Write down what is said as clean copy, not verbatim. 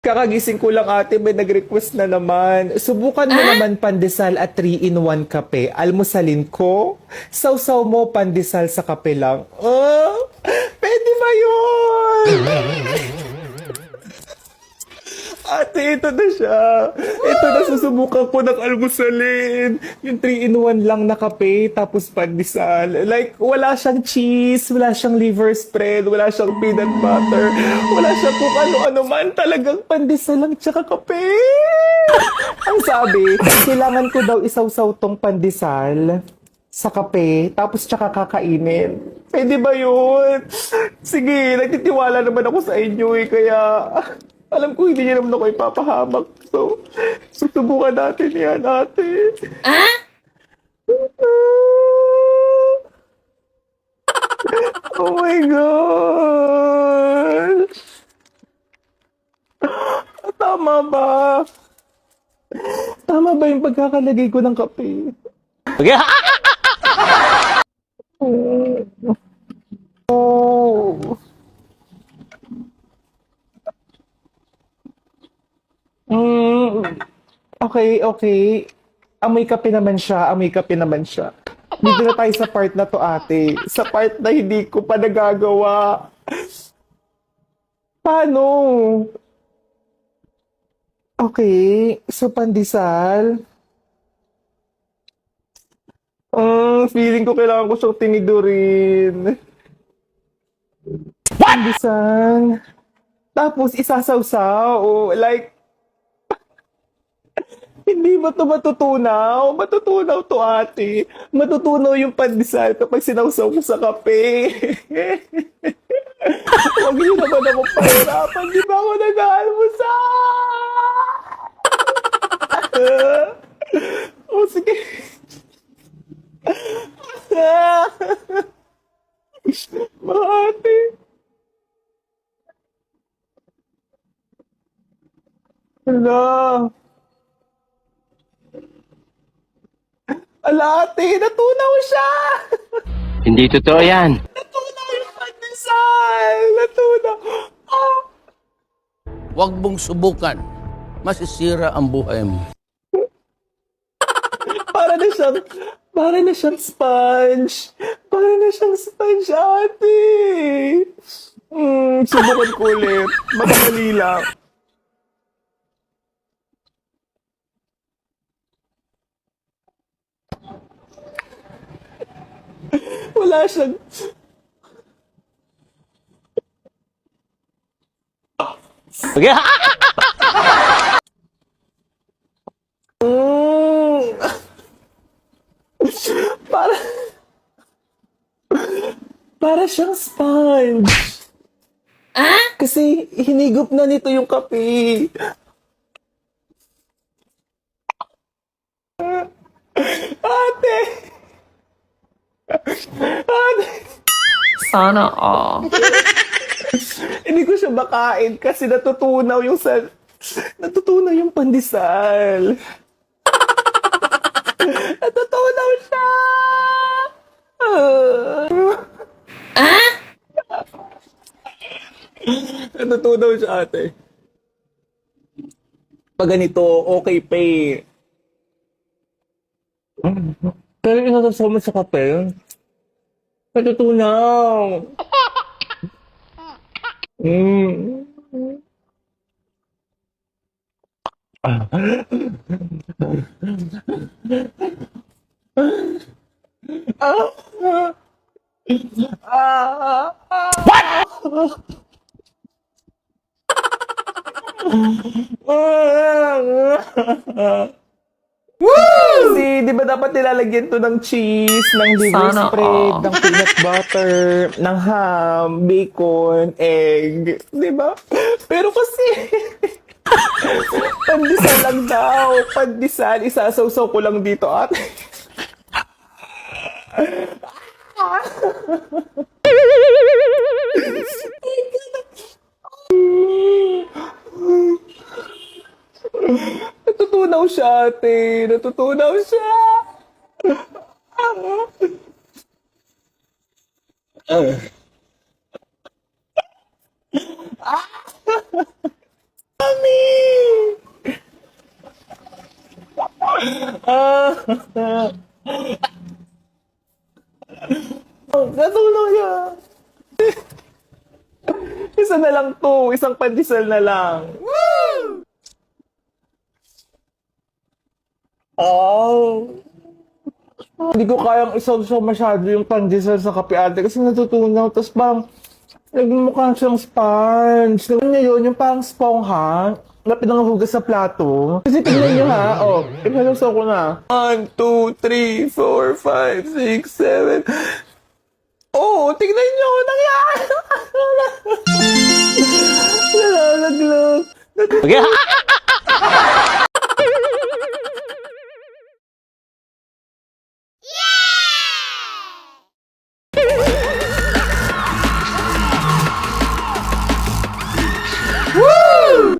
Kakagising ko lang ate, may nag-request na naman. Subukan mo naman pandesal at 3-in-1 kape. Almusalin ko. Sausaw mo pandesal sa kape lang. Oh, pwede ba yun? Ate, ito na siya. Ito na, susubukan ko ng almusalin. Yung 3-in-1 lang na kape, tapos pandesal. Like, wala siyang cheese, wala siyang liver spread, wala siyang peanut butter, wala siyang kung ano-ano man. Talagang pandesal lang tsaka kape. Ang sabi, kailangan ko daw isawsaw tong pandesal sa kape, tapos tsaka kakainin. Pwede ba yun? Sige, nagtitiwala naman ako sa inyo eh, kaya alam ko hindi niya naman ako ipapahamak. So, susubukan natin yan, ate. Oh my God! Tama ba? Tama ba yung pagkakalagay ko ng kape? Oh. Mm. Okay, okay. Amoy kape naman siya, amoy kape naman siya. Dito na tayo sa part na to, ate. Sa part na hindi ko pa nagagawa. Paano? Okay, so pandesal. Feeling ko kailangan ko siyang tinidurin. Pandesal. Tapos isasawsaw. Like, hindi ba ito matutunaw? Matutunaw to, ate. Matutunaw yung pandesal kapag sinawsaw ko sa kape. Huwag niyo naman ako pahirapan. Di ba ako nag-aalmusal? O, sige. Mga ate. Hala. Ala, ate. Natunaw siya. Hindi totoo yan. Natunaw yung pandesal. Natunaw. Ah. Huwag mong subukan. Masisira ang buhay mo. Para na siyang, para na siyang sponge. Para na siyang sponge, ate. Subukan ko ulit. Madali lang. Wala siyang... Mm. Para... Para siyang sponge. Kasi hinigop na nito yung kape. Ate! Ate! Sana all. Hindi ko siya makain kasi natutunaw yung pandesal. Natutunaw siya! Natutunaw siya, ate. Pag ganito, okay pa eh. Pero inasasaw mo sa kape, natutunaw. Mm. Kasi, di ba dapat nilalagyan to ng cheese, ng liver Sana spread, all. ng peanut butter, ng ham, bacon, egg. Di ba? Pero kasi, pandesal lang daw. Pandesal, isasawsaw ko lang dito at... Natutunaw siya, ate. Natutunaw siya. Mami! Natulog niya. Isa na lang to. Isang pandesal na lang. Woo! Oh. Hindi ko kayang isaw-saw masyado yung pandesal sa kape ate kasi natutunaw. Tapos parang nagmumukha siyang sponge. Alam niyo yun, yung parang spongha na pinanghugas sa plato. Kasi tignan niyo ha. Oh, ipinalusaw ko na. 1, 2, 3, 4, 5, 6, 7. Oh, tignan niyo. Nangyari. Nalalaglag.